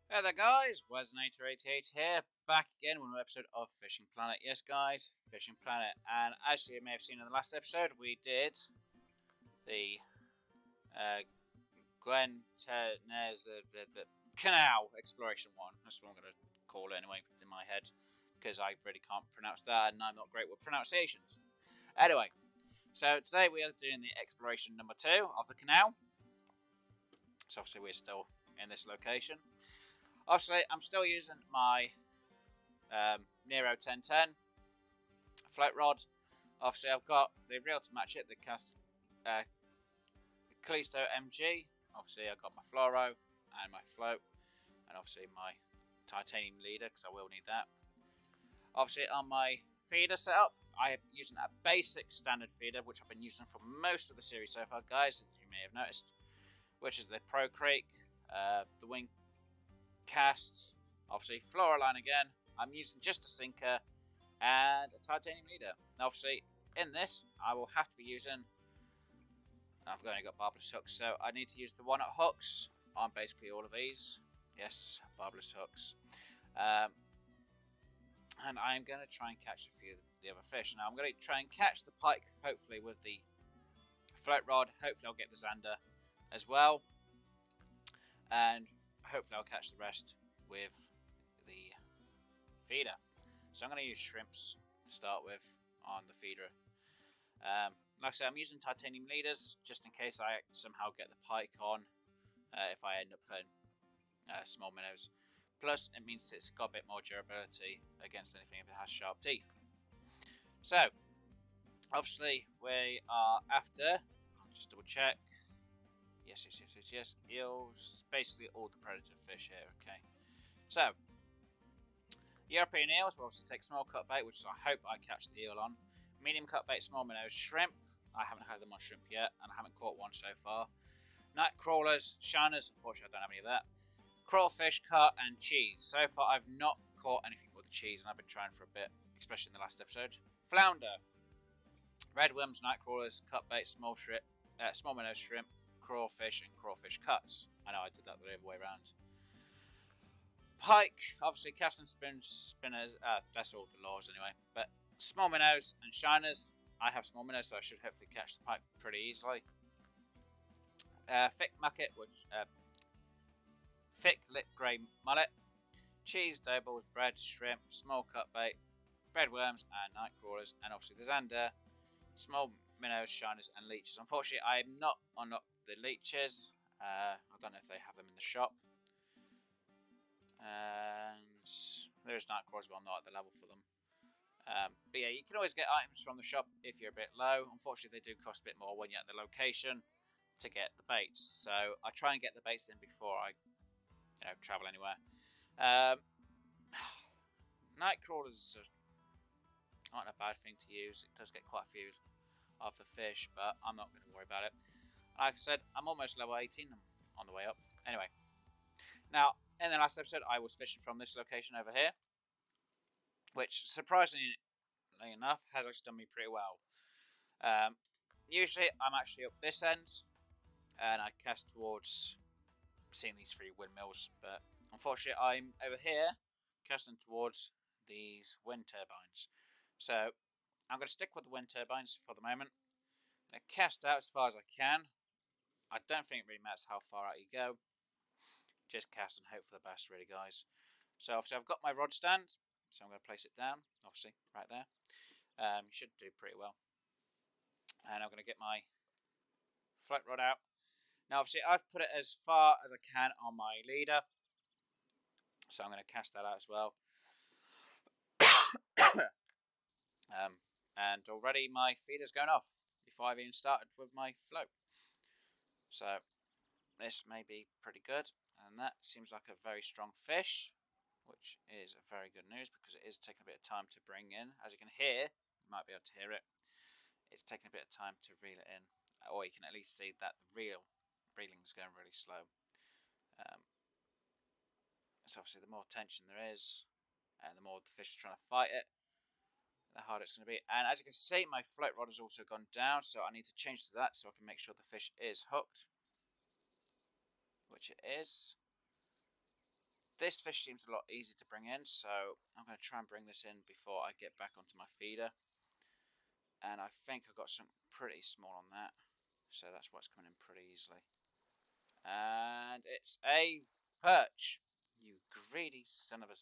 Hey there guys, Weznator88 here, back again with another episode of Fishing Planet. Yes guys, Fishing Planet, and as you may have seen in the last episode, we did the Ghent Terneuzen, the canal exploration one. That's what I'm going to call it anyway in my head, because I really can't pronounce that and I'm not great with pronunciations. Anyway, so today we are doing the exploration number 2 of the canal. So obviously we're still in this location. Obviously, I'm still using my Nero 1010 float rod. Obviously, I've got the reel to match it, the Callisto MG. Obviously, I've got my fluoro and my float, and obviously my titanium leader because I will need that. Obviously, on my feeder setup, I am using a basic standard feeder, which I've been using for most of the series so far, guys, as you may have noticed, which is the Pro Creek, the Wing Cast, obviously fluoroline again. I'm using just a sinker and a titanium leader. Now obviously in this I will have to be using, I've only got barbless hooks, so I need to use the 1-knot hooks on basically all of these. Yes, barbless hooks. And I'm going to try and catch a few of the other fish. Now I'm going to try and catch the pike, hopefully with the float rod. Hopefully I'll get the zander as well, and hopefully I'll catch the rest with the feeder. So I'm going to use shrimps to start with on the feeder. Like I said, I'm using titanium leaders just in case I somehow get the pike on if I end up putting small minnows. Plus it means it's got a bit more durability against anything if it has sharp teeth. So obviously we are after, I'll just double check. Yes. Eels, basically all the predator fish here. Okay, so European eels will obviously take small cut bait, which I hope I catch the eel on. Medium cut bait, small minnows, shrimp. I haven't had them on shrimp yet, and I haven't caught one so far. Night crawlers, shiners. Unfortunately, I don't have any of that. Crawfish, carp, and cheese. So far, I've not caught anything with the cheese, and I've been trying for a bit, especially in the last episode. Flounder, red worms, night crawlers, cut bait, small minnows, shrimp, crawfish, and crawfish cuts. I know I did that the other way around. Pike, obviously casting spinners, that's all the laws anyway. But small minnows and shiners, I have small minnows, so I should hopefully catch the pike pretty easily. Thick lip grey mullet, cheese, doughballs, bread, shrimp, small cut bait, red worms, and night crawlers, and obviously the zander, small minnows, shiners, and leeches. Unfortunately, I am not unlocked the leeches. I don't know if they have them in the shop. And there's night crawlers, but I'm not at the level for them. But yeah, you can always get items from the shop if you're a bit low. Unfortunately, they do cost a bit more when you're at the location to get the baits. So I try and get the baits in before I, travel anywhere. Night crawlers aren't a bad thing to use. It does get quite a few of the fish, but I'm not going to worry about it. Like I said, I'm almost level 18. I'm on the way up. Anyway, now in the last episode, I was fishing from this location over here, which surprisingly enough has actually done me pretty well. Usually I'm actually up this end and I cast towards seeing these 3 windmills, but unfortunately I'm over here casting towards these wind turbines. So I'm going to stick with the wind turbines for the moment. I'm going to cast out as far as I can. I don't think it really matters how far out you go. Just cast and hope for the best, really, guys. So obviously I've got my rod stand, so I'm going to place it down, obviously, right there. You should do pretty well. And I'm going to get my float rod out. Now, obviously, I've put it as far as I can on my leader, so I'm going to cast that out as well. And already my feeder's going off before I've even started with my float. So this may be pretty good, and that seems like a very strong fish, which is a very good news because it is taking a bit of time to bring in. As you can hear, you might be able to hear it. It's taking a bit of time to reel it in, or you can at least see that the reeling is going really slow. So obviously the more tension there is, and the more the fish is trying to fight it, the harder it's going to be. And as you can see, my float rod has also gone down, so I need to change to that so I can make sure the fish is hooked, which it is. This fish seems a lot easier to bring in, so I'm going to try and bring this in before I get back onto my feeder. And I think I've got something pretty small on that, so that's why it's coming in pretty easily. And it's a perch, you greedy son of a...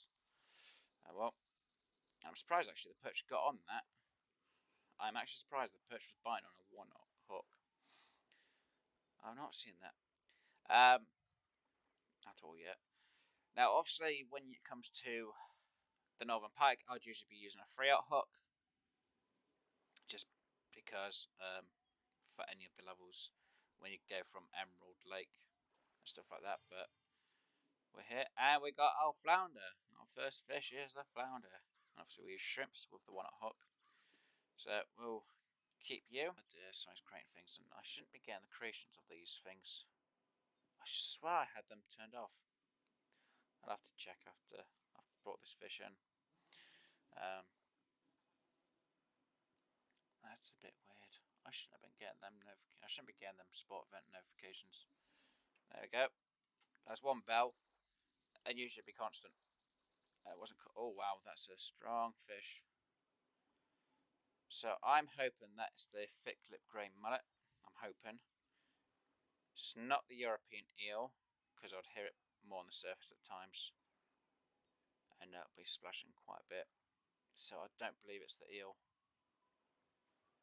Oh well, I'm surprised actually the perch got on that. I'm actually surprised the perch was biting on a one-knot hook. I've not seen that at all yet. Now, obviously, when it comes to the Northern Pike, I'd usually be using a 3/0 hook, just because for any of the levels when you go from Emerald Lake and stuff like that. But we're here, and we got our flounder. Our first fish is the flounder. And obviously, we use shrimps with the 1/0 hook. So we'll keep you. Oh dear, someone's creating things, and I shouldn't be getting the creations of these things. I swear I had them turned off. I'll have to check after I've brought this fish in. That's a bit weird. I shouldn't have been getting them. I shouldn't be getting them sport event notifications. There we go. That's one bell, and usually it'd be constant. It wasn't. Oh wow, that's a strong fish. So I'm hoping that's the thick lip grey mullet. I'm hoping. It's not the European eel, because I'd hear it more on the surface at times, and it'll be splashing quite a bit. So I don't believe it's the eel.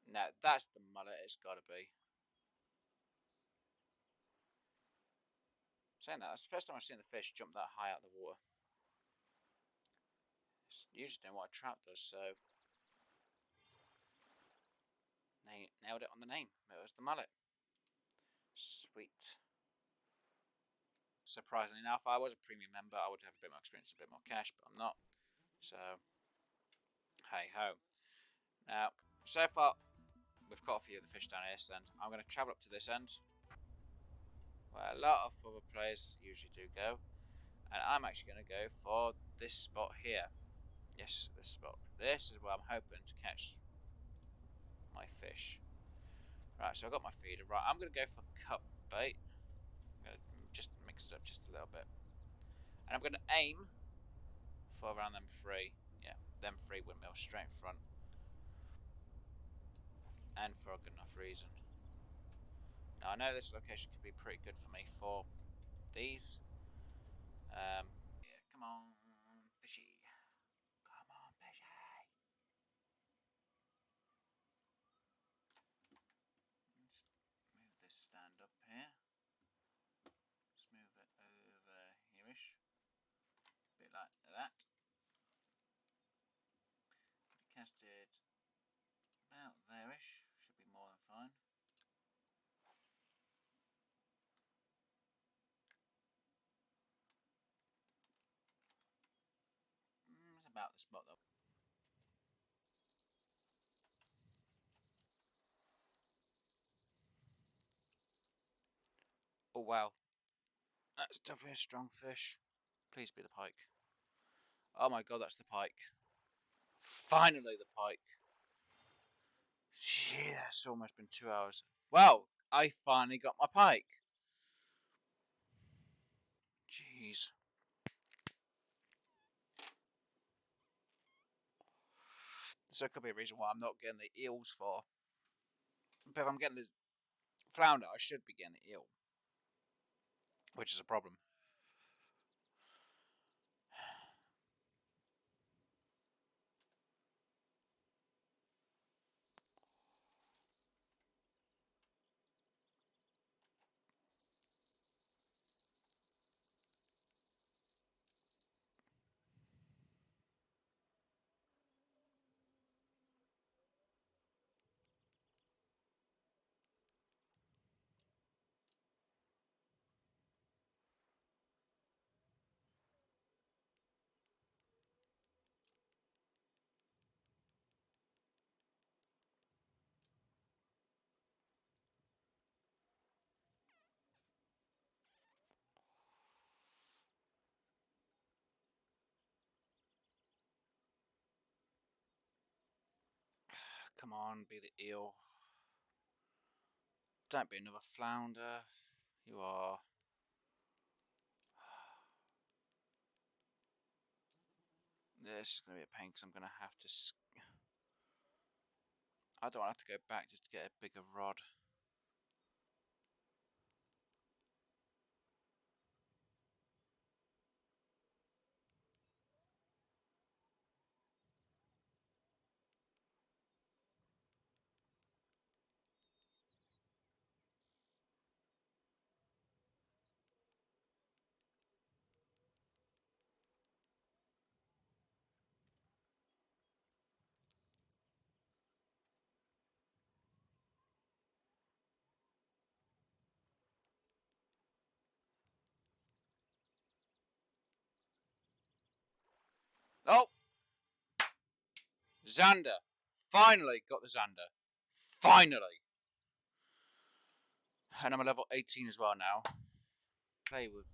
No, that's the mullet. It's got to be. Saying that, that's the first time I've seen the fish jump that high out of the water. It's usually doing what a trout does, so they nailed it on the name. It was the mullet. Sweet. Surprisingly enough, if I was a premium member, I would have a bit more experience, a bit more cash, but I'm not. So, hey ho. Now, so far, we've caught a few of the fish down here, and I'm going to travel up to this end, where a lot of other players usually do go. And I'm actually going to go for this spot here. Yes, this spot. This is where I'm hoping to catch my fish. Right, so I've got my feeder. Right, I'm going to go for cut bait. I'm going to just mix it up just a little bit. And I'm going to aim for around them three. Yeah, them three windmills straight in front. And for a good enough reason. Now, I know this location could be pretty good for me for these. Yeah, come on, fishy. Come on, fishy. Let's move this stand up here. Let's move it over here-ish. A bit like that. Casted about there-ish. Should be more than fine. It's about the spot though. Oh wow. That's definitely a strong fish. Please be the pike. Oh my god, that's the pike. Finally the pike. Gee, that's almost been 2 hours. Well, I finally got my pike. Jeez. So could be a reason why I'm not getting the eels for. But if I'm getting the flounder, I should be getting the eel. Which is a problem. Come on, be the eel. Don't be another flounder. You are. This is going to be a pain because I'm going to have to... I don't want to have to go back just to get a bigger rod. Oh! Xander! Finally got the Xander. Finally! And I'm a level 18 as well now. Play with...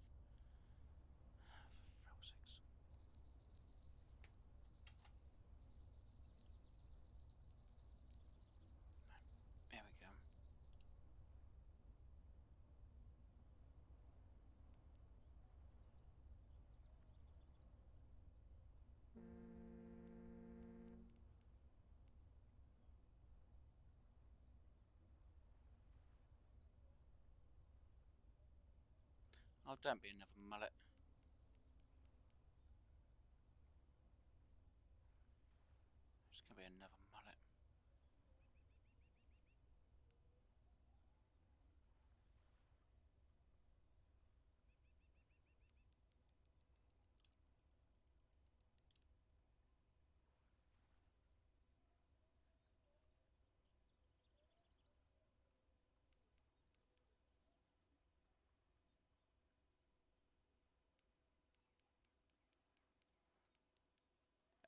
There we go. Oh, don't be another mullet. It's going to be another mullet.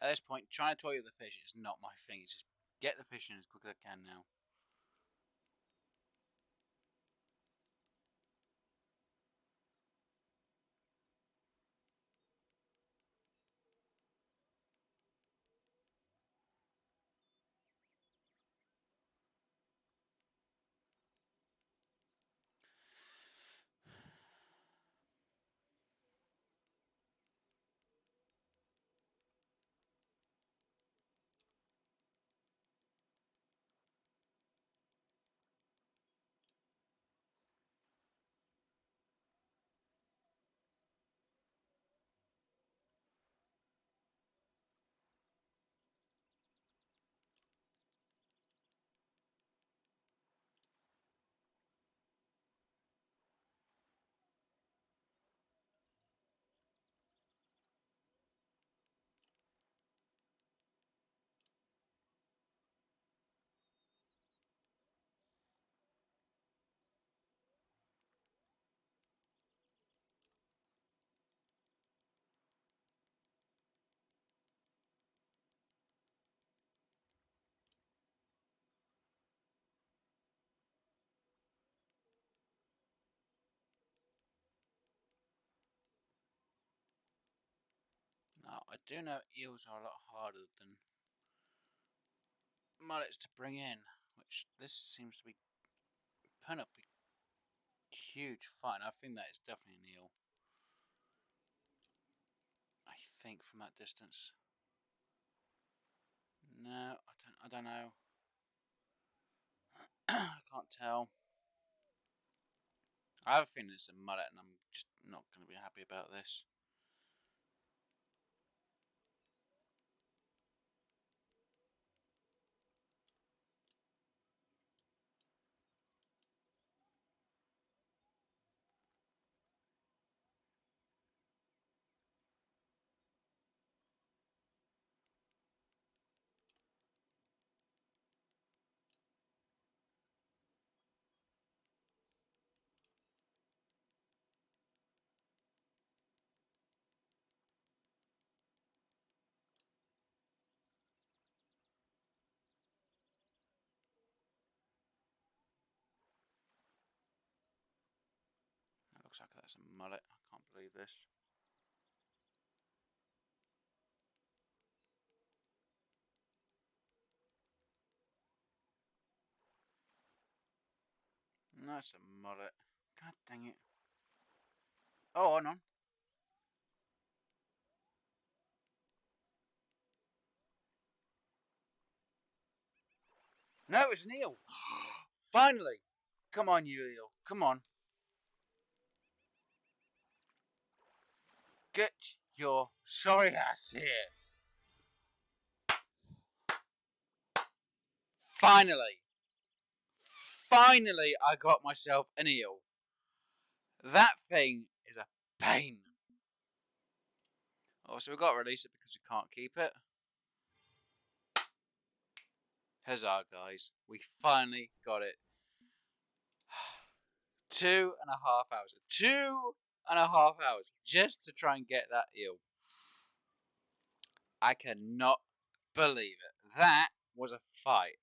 At this point, trying to toy with the fish is not my thing. It's just get the fish in as quick as I can now. Now, I do know eels are a lot harder than mullets to bring in, which this seems to be putting up a huge fight. I think that is definitely an eel. I think from that distance. No, I don't know. I can't tell. I have a feeling it's a mullet, and I'm just not going to be happy about this. It looks like that's a mullet. I can't believe this. No, it's a mullet. God dang it. Oh, hold on. No, it's an eel. Finally. Come on, you eel. Come on. Get your sorry ass here. Finally. Finally, I got myself an eel. That thing is a pain. Oh, so we've got to release it because we can't keep it. Huzzah, guys. We finally got it. 2.5 hours. 2.5 hours just to try and get that eel. I cannot believe it. That was a fight.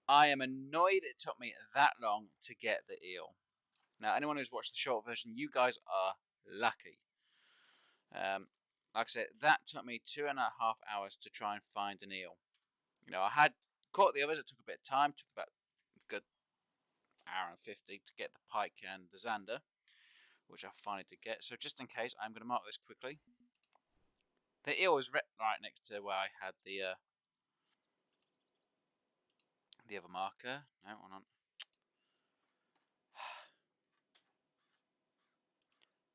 I am annoyed it took me that long to get the eel. Now, anyone who's watched the short version, you guys are lucky. Like I said, that took me 2.5 hours to try and find an eel. You know, I had caught the others. It took a bit of time. It took about a good hour and 50 to get the pike and the zander, which I finally did get. So just in case, I'm going to mark this quickly. The eel was right next to where I had the other marker. No, hold on.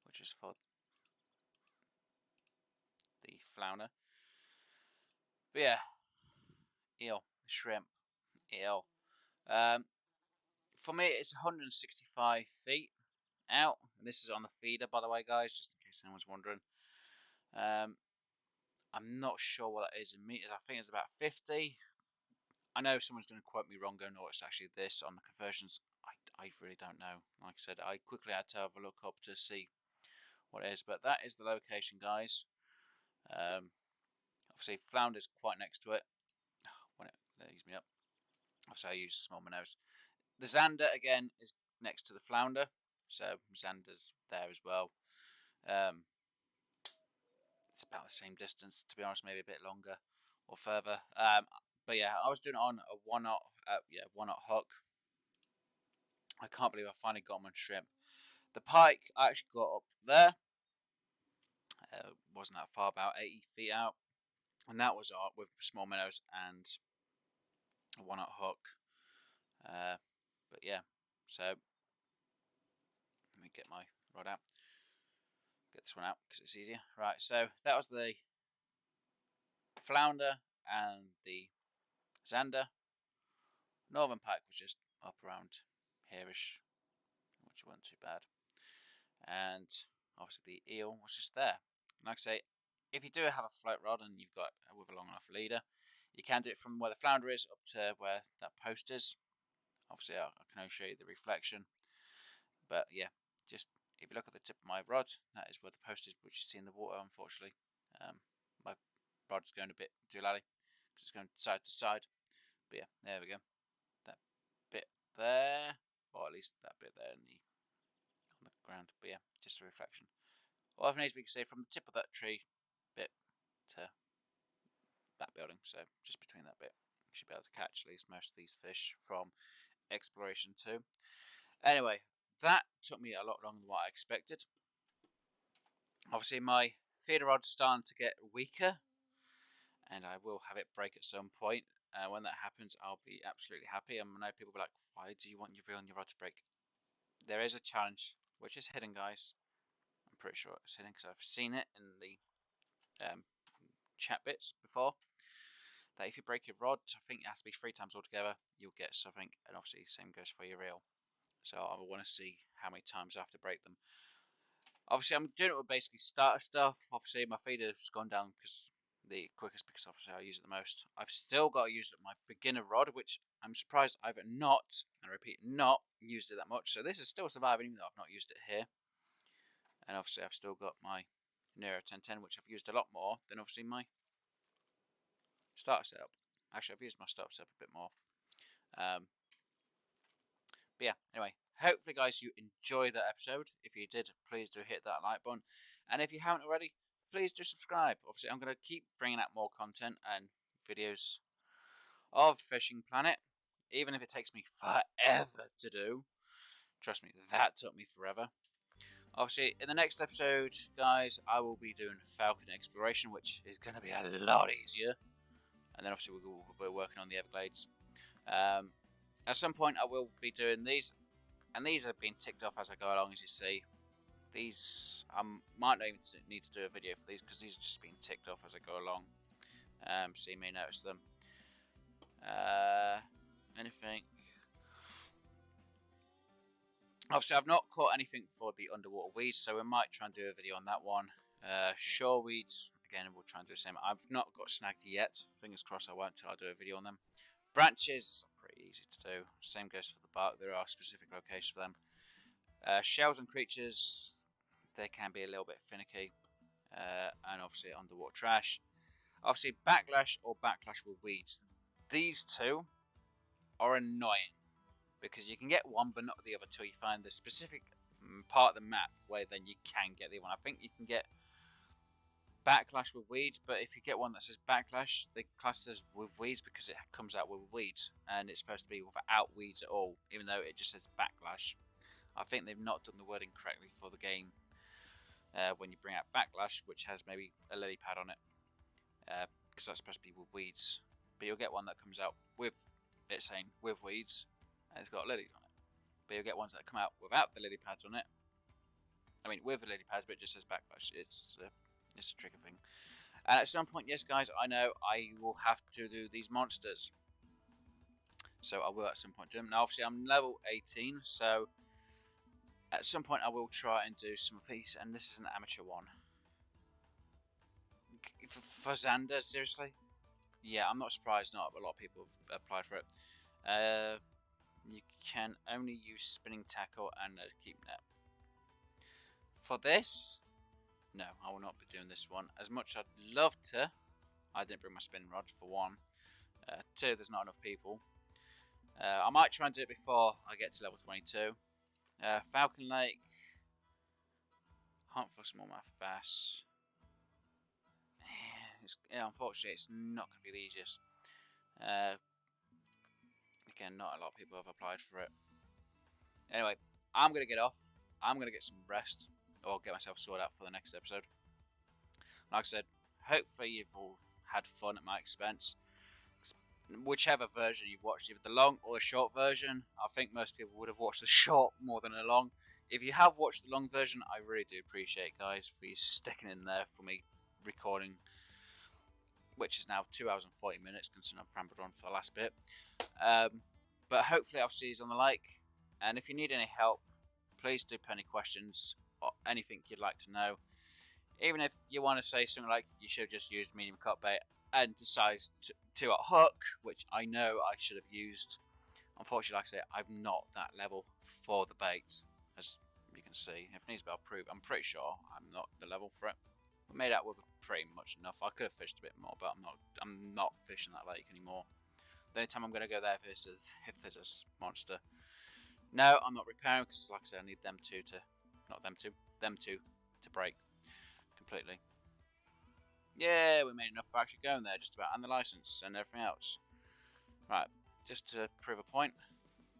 Which is for the flounder. But yeah, eel, shrimp, eel. For me, it's 165 feet out. And this is on the feeder, by the way, guys, just in case anyone's wondering. I'm not sure what that is in meters. I think it's about 50. I know someone's going to quote me wrong, going, no, it's actually this on the conversions. I really don't know. Like I said, I quickly had to have a look up to see what it is. But that is the location, guys. Obviously, Flounder's quite next to it. When it leaves me up. Obviously, I use small minnows. The Zander, again, is next to the Flounder. So, Zander's there as well. It's about the same distance, to be honest, maybe a bit longer or further. But yeah, I was doing it on a one-knot hook. I can't believe I finally got them on shrimp. The pike I actually got up there. Wasn't that far, about 80 feet out. And that was with small minnows and a one-knot hook. But yeah, so let me get my rod out. Get this one out because it's easier. Right, so that was the flounder and the zander. Northern pike was just up around here-ish, which wasn't too bad. And obviously the eel was just there. Like I say, if you do have a float rod and you've got with a long enough leader, you can do it from where the flounder is up to where that post is. Obviously, I can only show you the reflection. But yeah, just if you look at the tip of my rod, that is where the post is, which you see in the water, unfortunately. My rod's going a bit doolally because it's going side to side. But yeah, there we go. That bit there, or at least that bit there on the ground. But yeah, just a reflection. All I've needs we can say from the tip of that tree bit to that building. So just between that bit, you should be able to catch at least most of these fish from exploration 2. Anyway, that took me a lot longer than what I expected. Obviously, my feeder rod's starting to get weaker, and I will have it break at some point. When that happens, I'll be absolutely happy. I know people will be like, why do you want your reel and your rod to break? There is a challenge, which is hidden, guys. I'm pretty sure it's hidden because I've seen it in the chat bits before. That if you break your rod, I think it has to be 3 times altogether, you'll get something, and obviously the same goes for your reel. So I want to see how many times I have to break them. Obviously, I'm doing it with basically starter stuff. Obviously, my feeder's gone down because the quickest, because obviously I use it the most. I've still got to use my beginner rod, which I'm surprised I've not, and I repeat, not used it that much. So this is still surviving, even though I've not used it here. And obviously, I've still got my Nero 1010, which I've used a lot more than obviously my starter setup. Actually, I've used my starter setup a bit more. But yeah, anyway, hopefully, guys, you enjoyed that episode. If you did, please do hit that like button. And if you haven't already, please do subscribe. Obviously, I'm going to keep bringing out more content and videos of Fishing Planet, even if it takes me forever to do. Trust me, that took me forever. Obviously, in the next episode, guys, I will be doing Falcon exploration, which is going to be a lot easier. And then obviously we're working on the Everglades. At some point I will be doing these, and these have been ticked off as I go along, as you see. These, I might not even need to do a video for these, because these are just being ticked off as I go along. So you may notice them. Anything? Obviously, I've not caught anything for the underwater weeds, so we might try and do a video on that one. Shore weeds, again, we'll try and do the same. I've not got snagged yet. Fingers crossed I won't until I do a video on them. Branches, pretty easy to do. Same goes for the bark. There are specific locations for them. Shells and creatures, they can be a little bit finicky. And obviously underwater trash. Obviously backlash or backlash with weeds. These two are annoying, because you can get one but not the other till you find the specific part of the map where then you can get the other one. I think you can get backlash with weeds, but if you get one that says backlash, they class it with weeds because it comes out with weeds, and it's supposed to be without weeds at all, even though it just says backlash. I think they've not done the wording correctly for the game when you bring out backlash, which has maybe a lily pad on it, because that's supposed to be with weeds. But you'll get one that comes out with it saying with weeds, and it's got lilies on it. But you'll get ones that come out without the lily pads on it. I mean, with the lily pads, but it just says backlash. It's a trigger thing. And at some point, yes, guys, I know I will have to do these monsters. So I will at some point do them. Now, obviously, I'm level 18, so at some point I will try and do some of these. And this is an amateur one. For Xander, seriously? Yeah, I'm not surprised not a lot of people have applied for it. You can only use spinning tackle and a keep net. For this, no, I will not be doing this one. As much as I'd love to, I didn't bring my spinning rod, for one. Two, there's not enough people. I might try and do it before I get to level 22. Falcon Lake. Hunt for smallmouth bass. Unfortunately, it's not going to be the easiest. Again, not a lot of people have applied for it. Anyway, I'm going to get off. I'm going to get some rest, or get myself sorted out for the next episode. Like I said, hopefully you've all had fun at my expense. Whichever version you've watched, either the long or the short version. I think most people would have watched the short more than the long. If you have watched the long version, I really do appreciate it, guys, for you sticking in there for me recording, which is now 2 hours and 40 minutes, considering I've rambled on for the last bit. But hopefully I'll see you on the lake. And if you need any help, please do put any questions or anything you'd like to know. Even if you want to say something like you should have just used medium cut bait and decide to at hook, which I know I should have used. Unfortunately, like I say, I'm not that level for the bait, as you can see. If it needs to be improved, I'm pretty sure I'm not the level for it. We made out with pretty much enough. I could have fished a bit more, but I'm not fishing that lake anymore. The only time I'm going to go there is if there's a monster. No, I'm not repairing, because like I said, I need them two to, not them two, them two to break completely. Yeah, we made enough for actually going there, just about, and the license and everything else. Right, just to prove a point,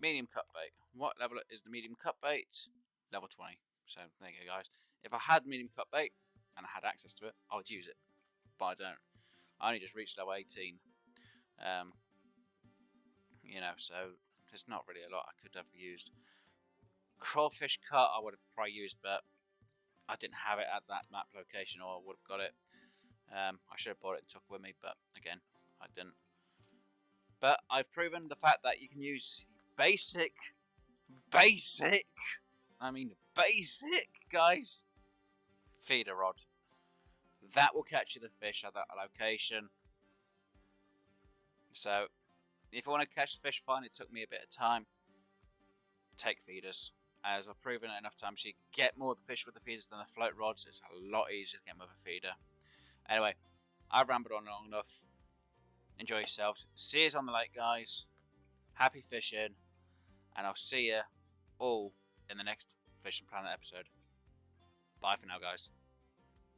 medium cut bait. What level is the medium cut bait? Level 20. So there you go, guys. If I had medium cut bait and I had access to it, I would use it, but I don't. I only just reached level 18. You know, so there's not really a lot I could have used. Crawfish cut I would have probably used, but I didn't have it at that map location, or I would have got it. I should have bought it and took it with me, but again, I didn't. But I've proven the fact that you can use basic, guys, feeder rod. That will catch you the fish at that location. So, if you want to catch the fish, fine. It took me a bit of time. Take feeders. As I've proven it enough times, you get more of the fish with the feeders than the float rods. It's a lot easier to get them with a feeder. Anyway, I've rambled on long enough. Enjoy yourselves. See you on the lake, guys. Happy fishing. And I'll see you all in the next Fishing Planet episode. Bye for now, guys.